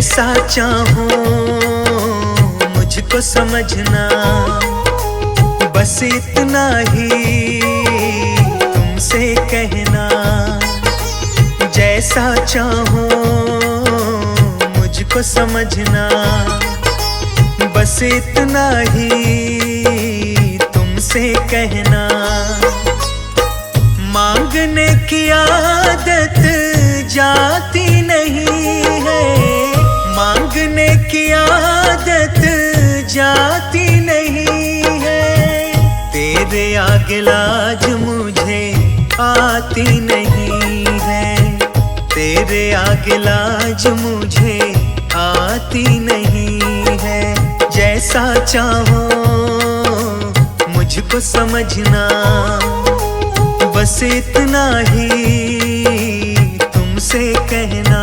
जैसा चाहो मुझको समझना, बस इतना ही तुमसे कहना। जैसा चाहो मुझको समझना, बस इतना ही तुमसे कहना। मांगने की आदत जाती नहीं है, मांगने की आदत जाती नहीं है। तेरे आगे लाज मुझे आती नहीं है, तेरे आगे लाज मुझे आती नहीं है। जैसा चाहो मुझको समझना, बस इतना ही तुमसे कहना।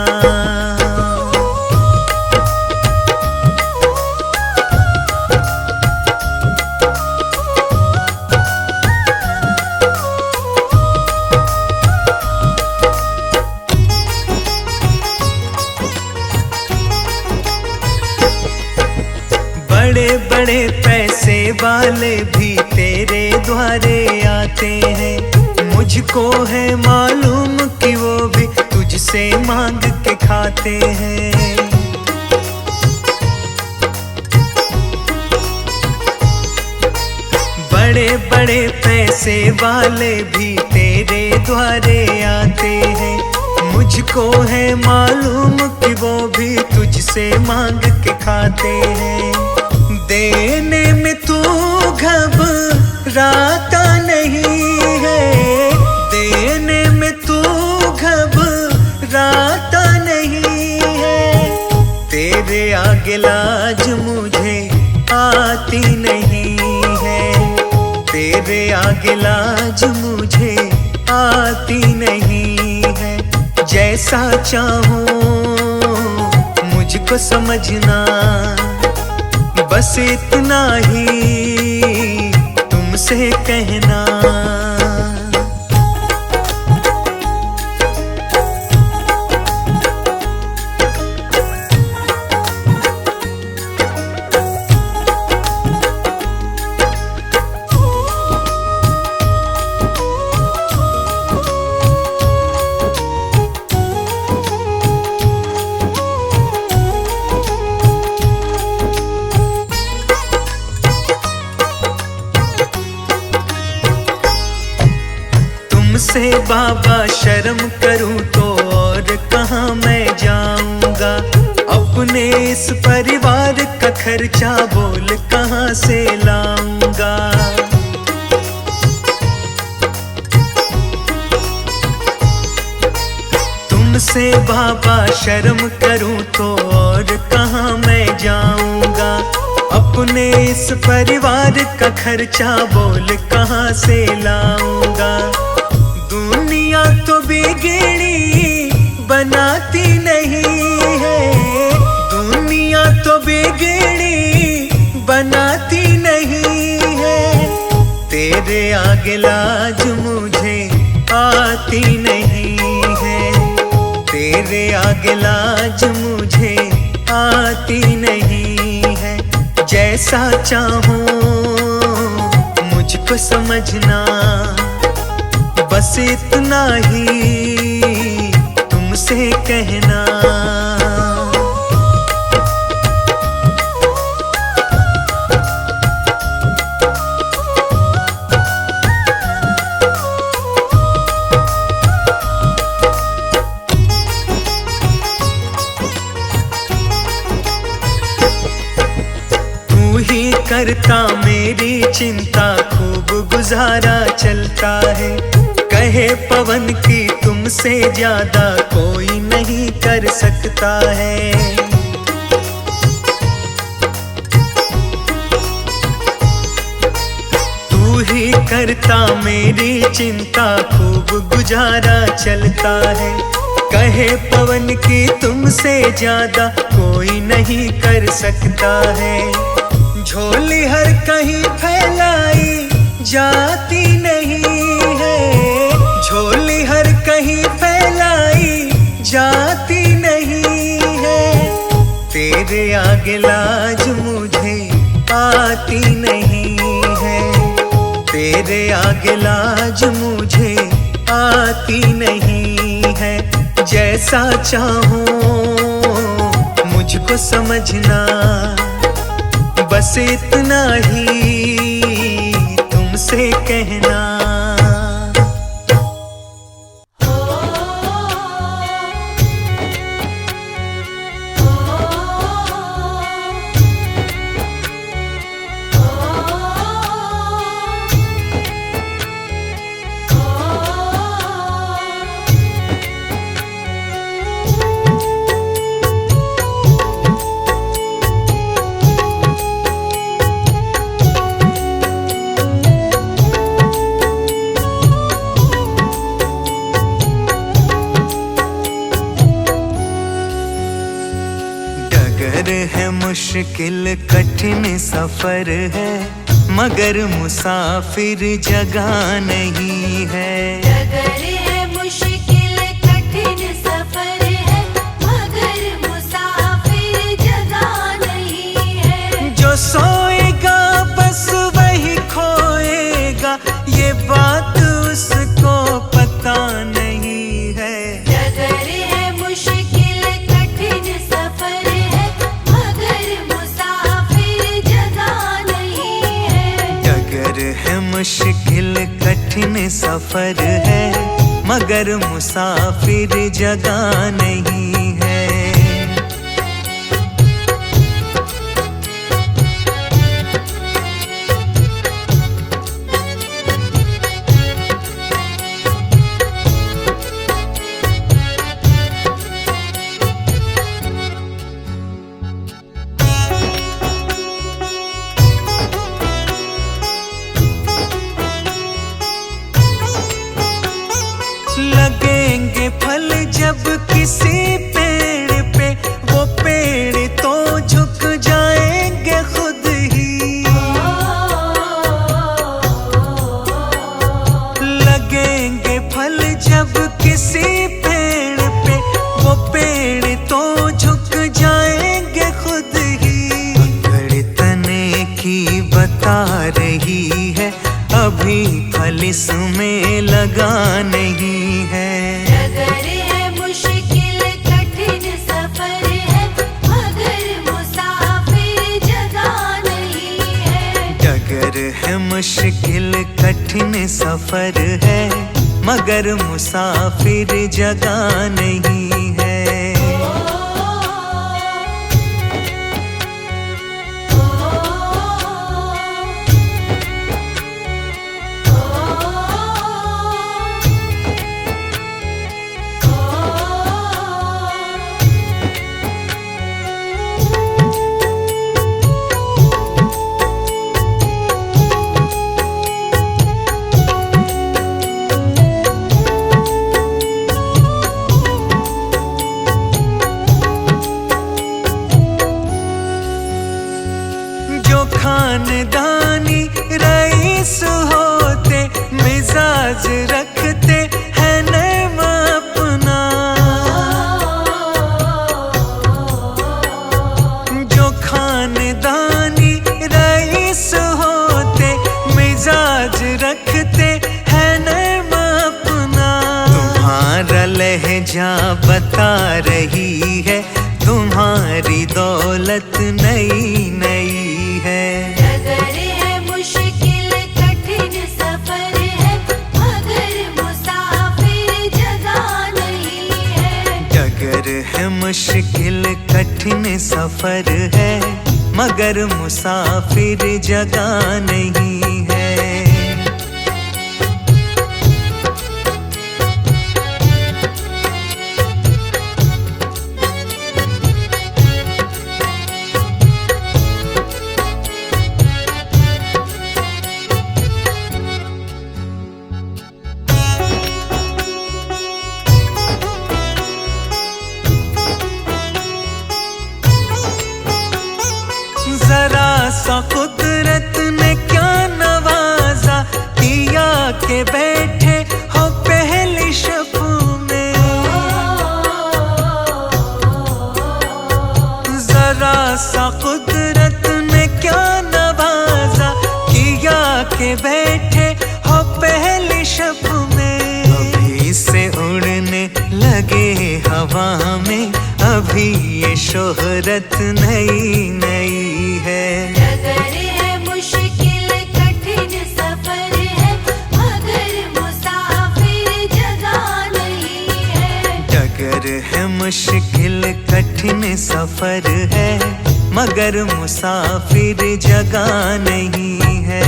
बड़े बड़े पैसे वाले भी तेरे द्वारे आते हैं, मुझको है मालूम कि वो भी तुझसे मांग के खाते हैं। बड़े बड़े पैसे वाले भी तेरे द्वारे आते हैं, मुझको है मालूम कि वो भी तुझसे मांग के खाते हैं। देने में तू घबराता नहीं है, देने में तू घबराता नहीं है। तेरे आगे लाज मुझे आती नहीं है, तेरे आगे लाज मुझे आती नहीं है। जैसा चाहो मुझको समझना, बस इतना ही तुमसे कहना। तुमसे बाबा शर्म करूं तो और कहाँ मैं जाऊंगा। अपने इस परिवार का खर्चा बोल कहाँ से लाऊंगा। तुमसे बाबा शर्म करूं तो और कहाँ मैं जाऊंगा। अपने इस परिवार का खर्चा बोल कहाँ से लाऊंगा। दुनिया तो बिगड़ी बनाती नहीं है, दुनिया तो बिगड़ी बनाती नहीं है। तेरे आगे लाज मुझे आती नहीं है, तेरे आगे लाज मुझे आती नहीं है। जैसा चाहो मुझको समझना, बस इतना ही तुमसे कहना। तू ही करता मेरी चिंता, खूब गुजारा चलता है। कहे पवन की तुमसे ज्यादा कोई नहीं कर सकता है। तू ही करता मेरी चिंता, खूब गुजारा चलता है। कहे पवन की तुमसे ज्यादा कोई नहीं कर सकता है। झोली हर कहीं फैलाई जाती नहीं है, झोली हर कहीं फैलाई जाती नहीं है। तेरे आगे लाज मुझे आती नहीं है, तेरे आगे लाज मुझे आती नहीं है। जैसा चाहूं मुझको समझना, बस इतना ही तुमसे कहना। है मुश्किल कठिन सफर है, मगर मुसाफिर जगह नहीं है। डगर है मुश्किल कठिन सफर है, मगर मुसाफिर जगह नहीं है। जो सोएगा बस वही खोएगा, ये बात उसको पता नहीं है। डगर है मुश्किल कठिन सफर है, मगर मुसाफिर जगह नहीं है। डगर है मुश्किल कठिन सफर है, मगर मुसाफिर जगह नहीं है। लगेंगे फल जब किसी पेड़ पे, वो पेड़ तो झुक जाएंगे खुद ही। लगेंगे फल जब किसी पेड़ पे, वो पेड़ तो झुक जाएंगे खुद ही। अकड़ तने की बता रही है, अभी फल इसमें लगा नहीं है। डगर है मुश्किल कठिन सफर है, मगर मुसाफिर जगह नहीं है। डगर है मुश्किल कठिन सफर है, मगर मुसाफिर जगह नहीं है। खानदानी रईस होते, मिजाज रखते हैं नर्म अपना। जो खानदानी रईस होते, मिजाज रखते हैं नर्म अपना। तुम्हारा लहजा बता रही है, तुम्हारी दौलत नई नई है। डगर है मुश्किल कठिन सफर है, मगर मुसाफिर जगह नहीं है। डगर है मुश्किल कठिन सफर है, मगर मुसाफिर जगह नहीं है। जरा सा कुदरत ने क्या नवाजा जरा सा कुदरत ने क्या नवाजा, किया के बैठे हो पहली शब में। अभी से उड़ने लगे हवा में, अभी ये शोहरत नई नई है। डगर है मुश्किल कठिन सफर है, मगर मुसाफिर जगह नहीं है। डगर है मुश्किल कठिन सफर है, मगर मुसाफिर जगह नहीं है।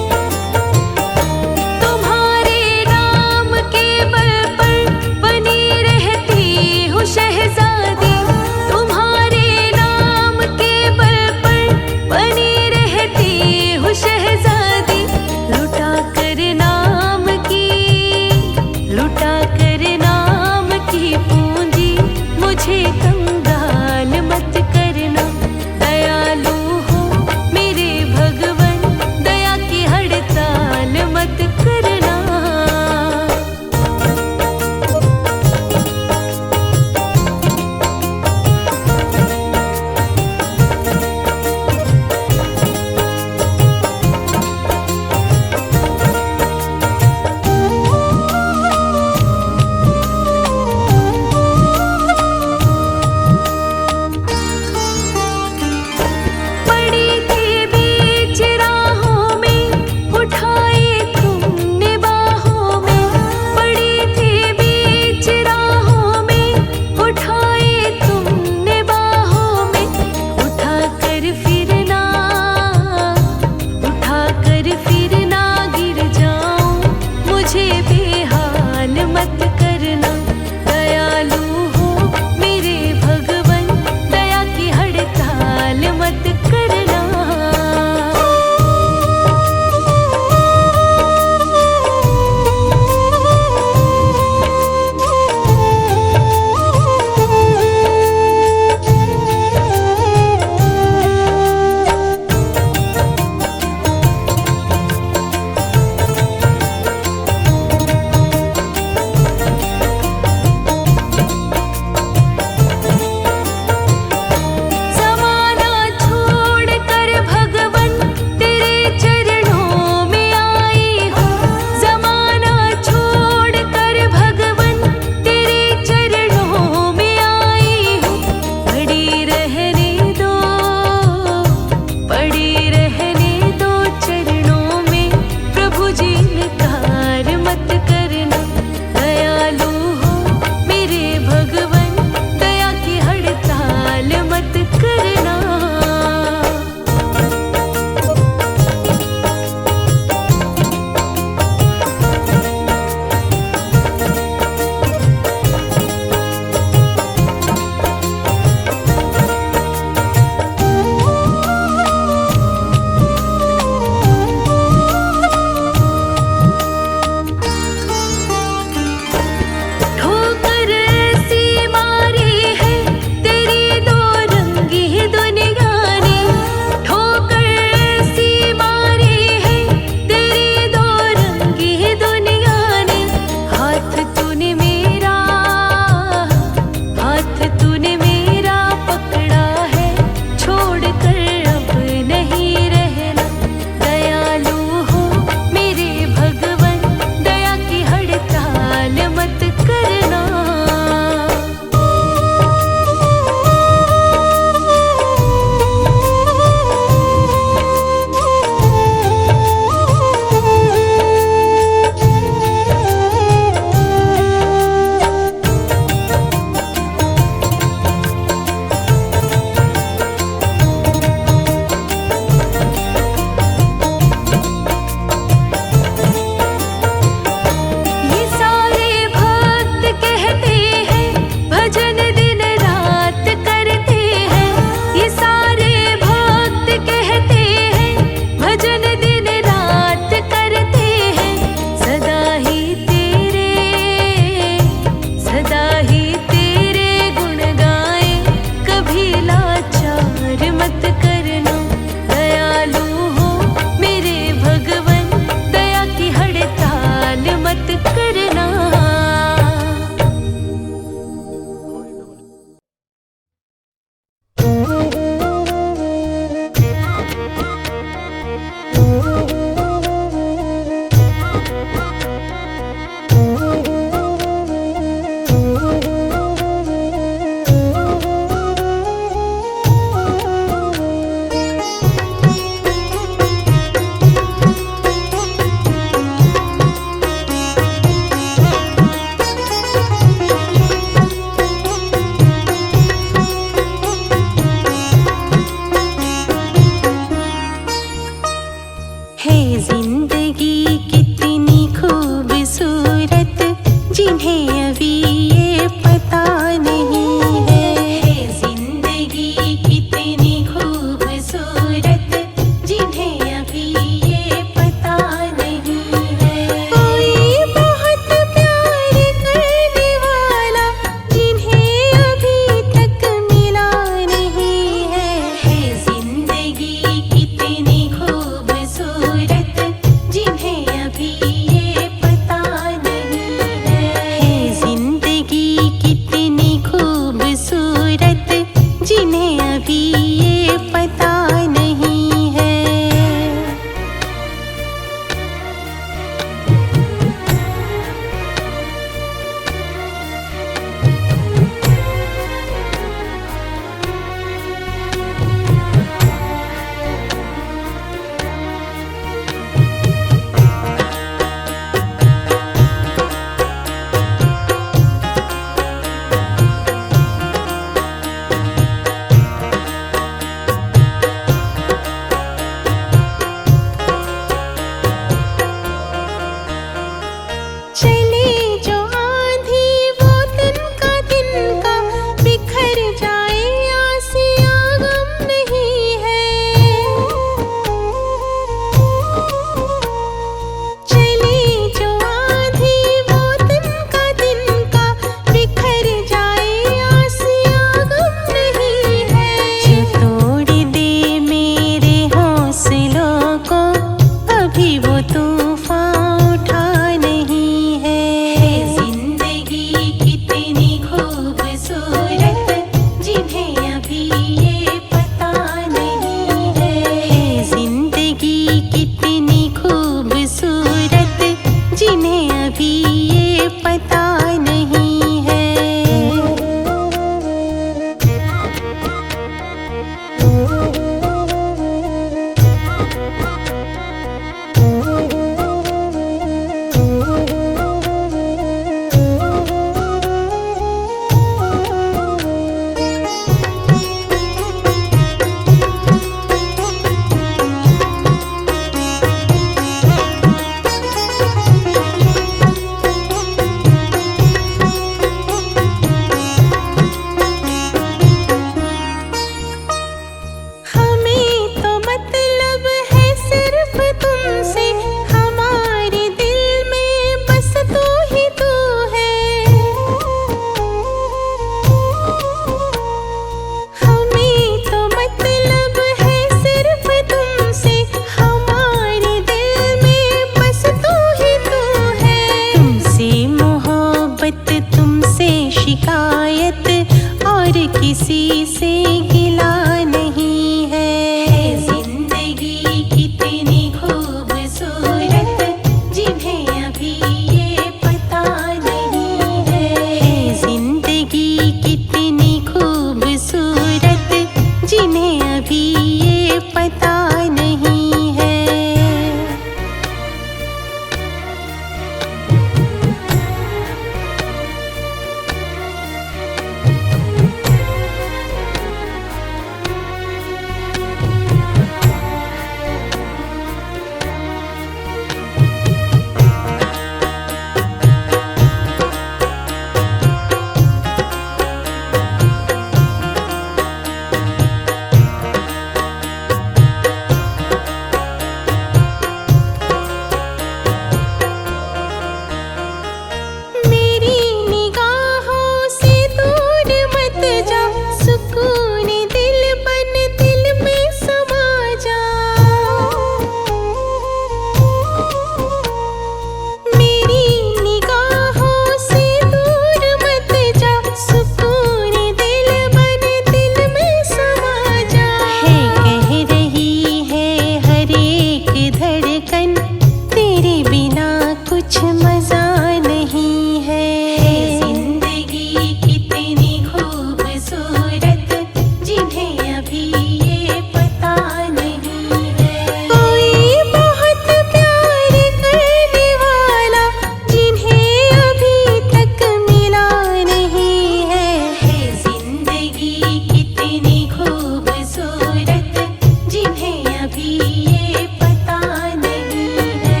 अभी ये पता नहीं है।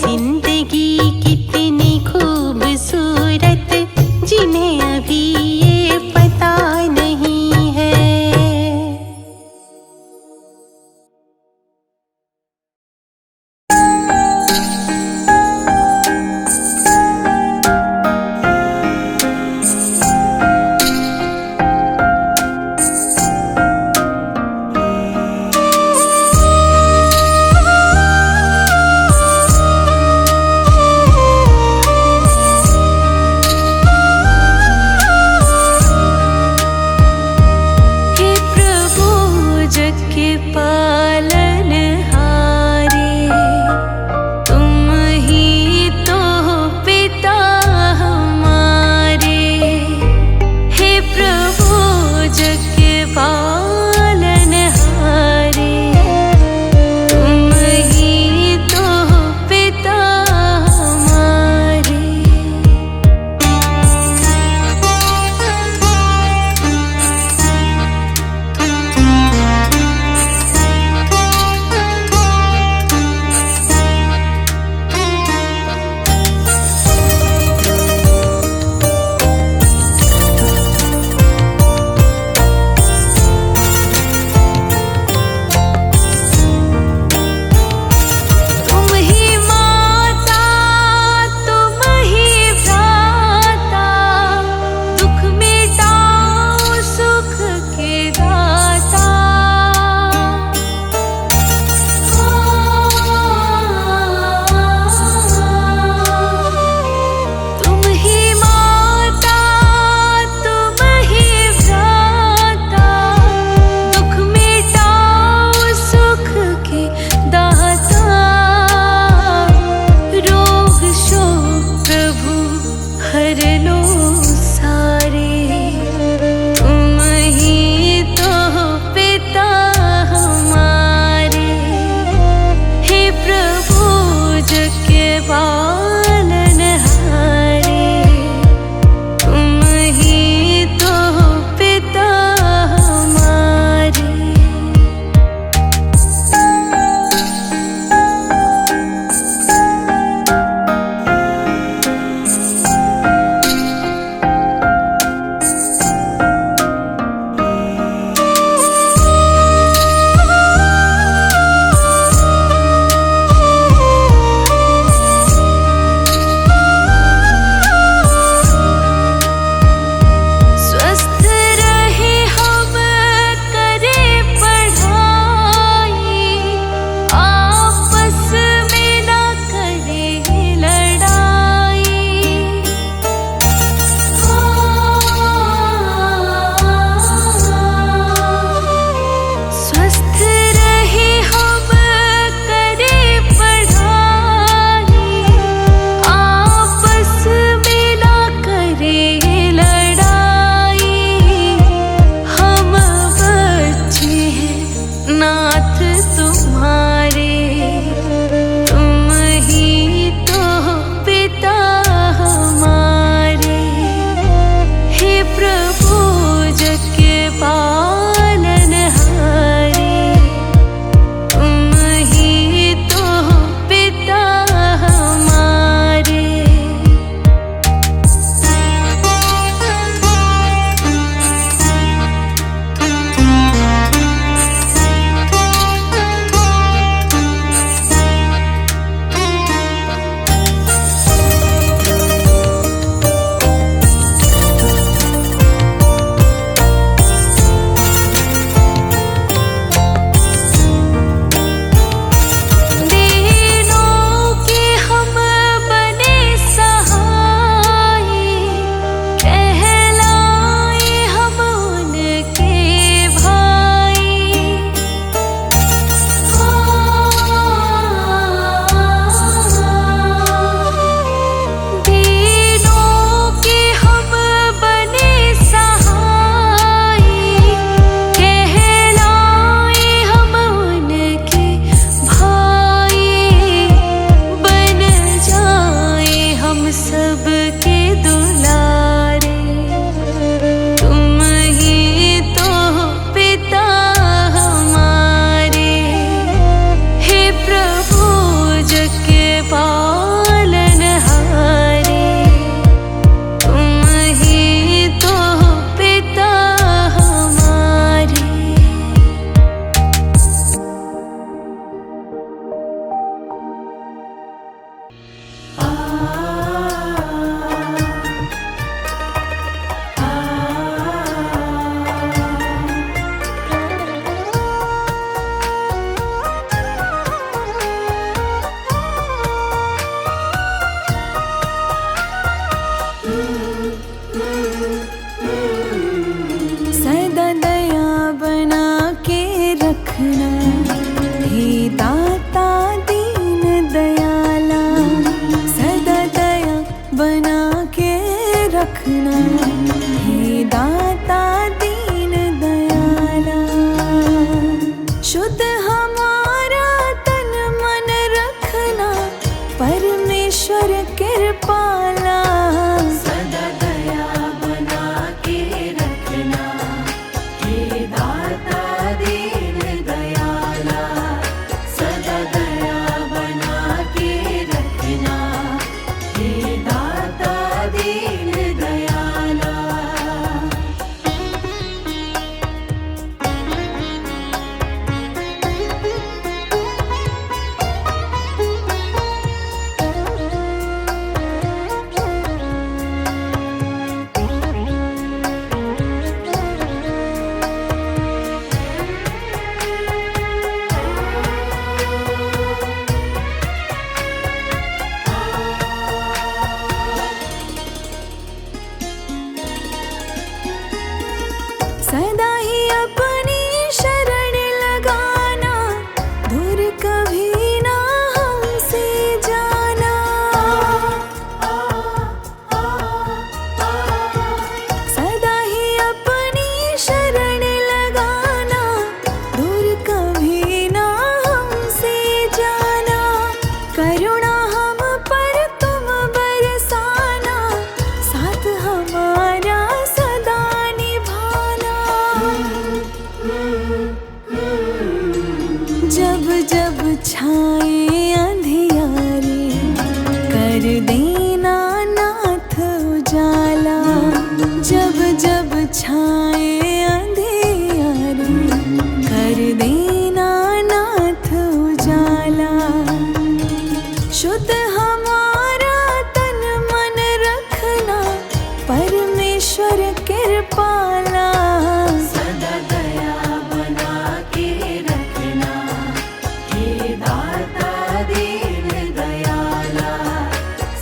जिंदगी कितनी खूबसूरत जिन्हें अभी ये पता नहीं है। रखना, हे दाता दीन दयाला। शुद्ध हमारा तन मन रखना, परमेश्वर कृपाला। सदा दया बना के रखना, हे दाता दीन दयाला। सदा दया बना के रखना, हे दाता दीन दयाला। सदा ही अपनी शरण लगाना, दूर कभी ना हमसे जाना। सदा ही अपनी शरण लगाना, दूर कभी ना हमसे जाना। करुणा हम पर तुम बरसाना, साथ हमारा सदा निभाना। जब जब छाए अंधियारे, कर देना नाथ उजाला। जब जब छाए अंधियारे, कर देना नाथ उजाला। शुद्ध हमारा तन मन रखना, परमेश्वर कृपाला। सदा दया बना के रखना, हे दाता दीन दयाला।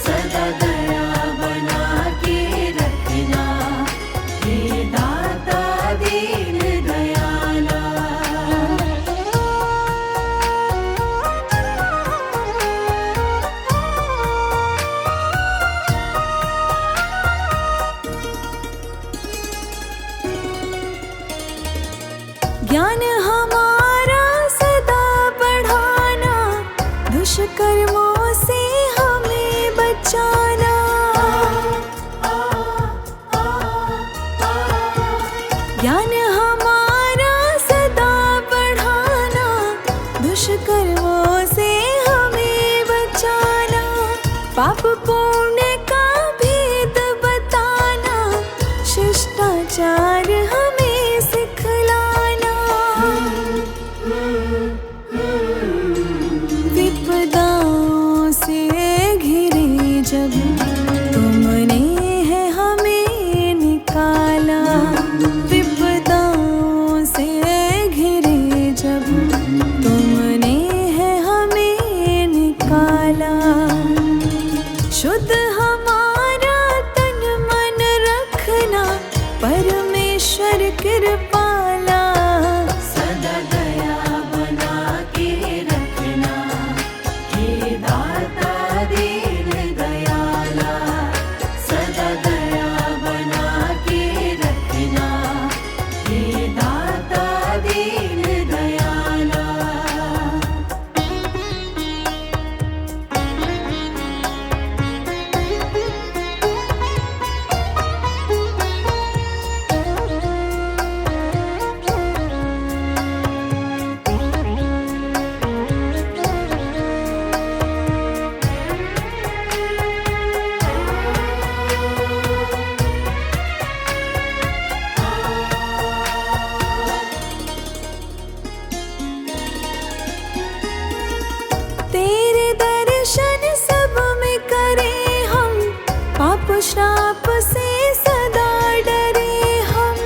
सदा दया बना के रखना, हे दाता दीन दयाला। ज्ञान हमारा सदा बढ़ाना, दुष्कर्मों से हमें बचाना। ज्ञान हमारा सदा बढ़ाना, दुष्कर्मों से हमें बचाना। पाप पुण्य का भेद बताना, शिष्टाचार हमें सिखलाना। विपदाओं से घिरे जब, तुमने है हमें निकाला। विपदाओं से घिरे जब, तुमने है हमें निकाला। शुद्ध हमारा तन मन रखना, परमेश्वर कृपाला। सदा दया बना के रखना, हे दाता दीन दयाला। सदा दया बना के रखना, हे दाता दीन दयाला। तेरे दर्शन सब में करें हम, पाप श्राप से सदा डरे हम।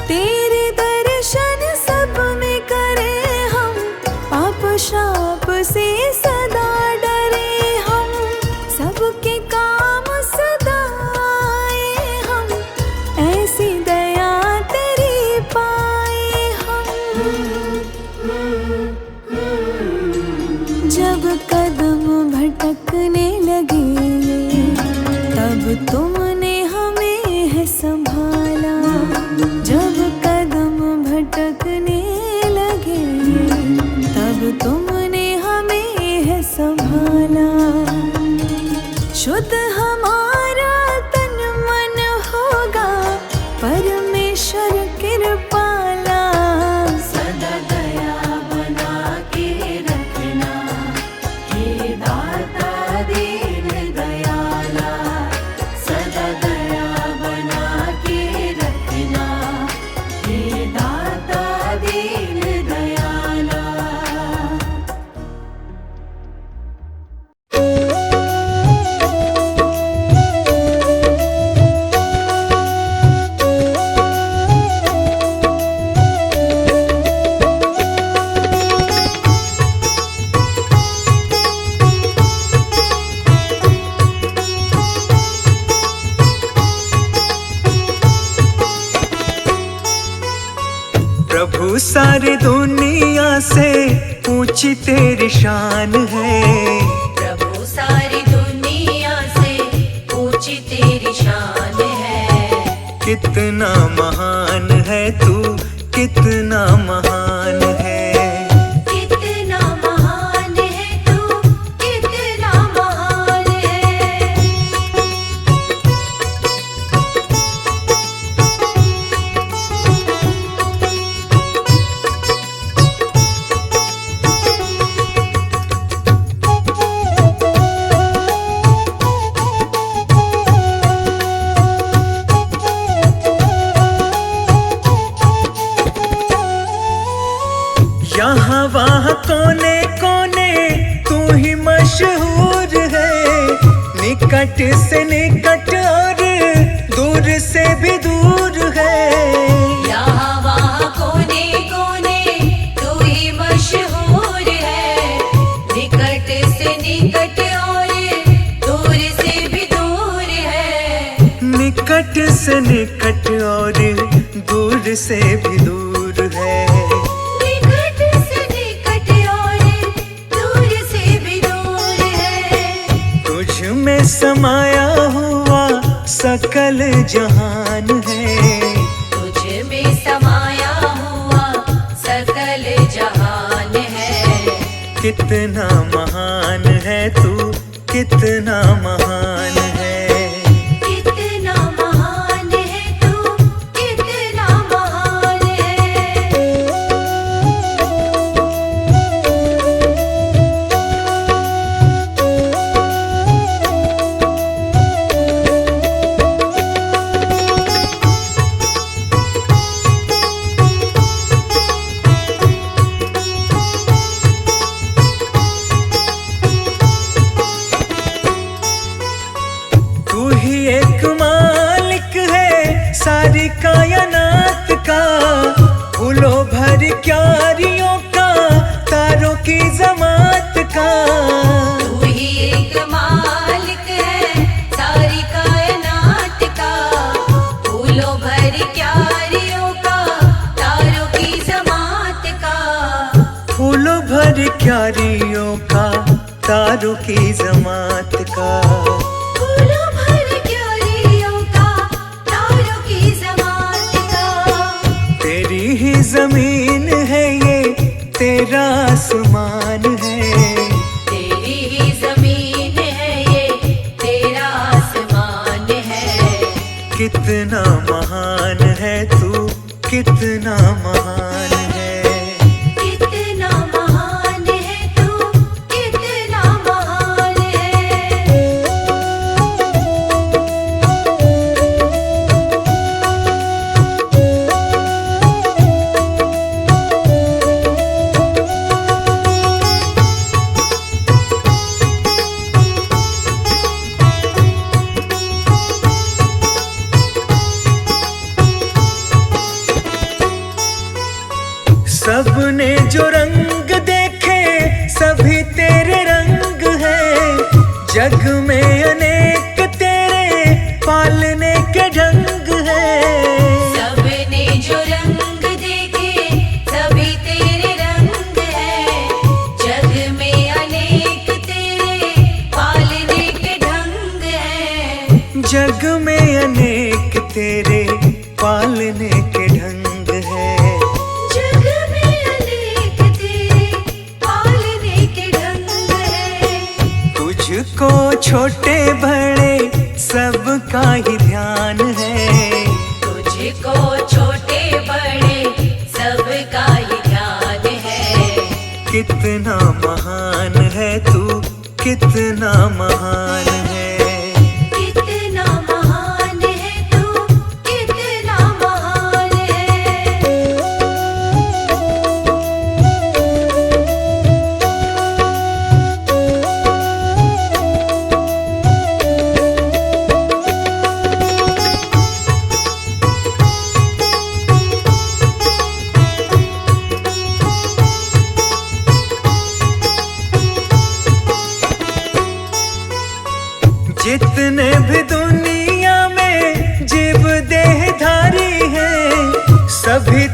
तेरे दर्शन सब में करें हम, पाप श्राप से सदा डरे हम। सबके काम सदा आए हम, ऐसी दया तेरी पाए हम। जब कदम भटक प्रभु सारी दुनिया से ऊंची तेरी शान है। प्रभु सारी दुनिया से ऊंची तेरी शान है। कितना महान है तू, कितना महान है। कितना महान है तू, कितना महान है। यहाँ वहाँ कोने कोने तू ही मशहूर है। निकट से निकट और दूर से भी दूर है। यहाँ वहाँ कोने कोने तू ही मशहूर है। निकट से निकट और दूर से भी दूर है। निकट से निकट और दूर से भी दूर है। निकट से निकट और दूर से भी दूर है। तुझ में समाया हुआ सकल जहान है। तुझ में समाया हुआ सकल जहान है। कितना महान है तू, कितना महान है। कितना महान है तू, कितना महान है। तू ही एक मालिक है सारी कायनात का। फूलों भर क्यारियों का, तारों की जमात का। तू ही एक मालिक है सारी कायनात का। फूलों भर क्यारियों का, तारों की जमात का। फूलों भर क्यारियों का, तारों की जमात का। फूलों भर क्यारियों का, तारों की जमात का। तेरी ही जमीन है ये, तेरा आसमान है। तेरी ही जमीन है ये, तेरा आसमान है। कितना महान है तू, कितना महान है। कितना महान है तू, कितना महान है। सबने जो रंग देखे सभी तेरे रंग है। जग में अनेक तेरे पालने के ढंग है। सबने जो रंग देखे सभी तेरे रंग है। जग में अनेक तेरे पालने के ढंग है। जग में अनेक तेरे पालने के ढंग है। जग में अनेक तेरे पालने के ढंग है। तुझको छोटे बड़े सबका ही ध्यान है। तुझको छोटे बड़े सबका ही ध्यान है। कितना महान है तू, कितना महान है। कितना महान है तू, कितना महान है।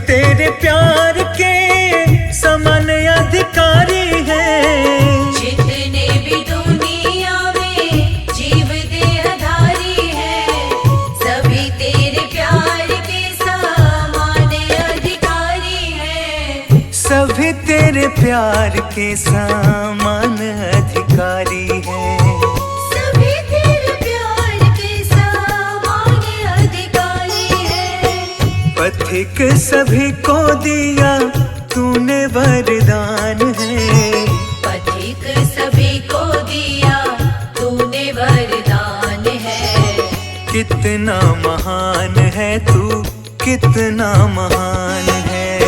तेरे प्यार के समान अधिकारी हैं। जितने भी दुनिया में जीव देहधारी हैं, सभी तेरे प्यार के समान अधिकारी हैं। सभी तेरे प्यार के समान अधिकारी हैं। सभी तेरे प्यार के समान अधिकारी हैं। पथिक सभी को दिया तूने वरदान है। पथिक सभी को दिया तूने वरदान है। कितना महान है तू, कितना महान है।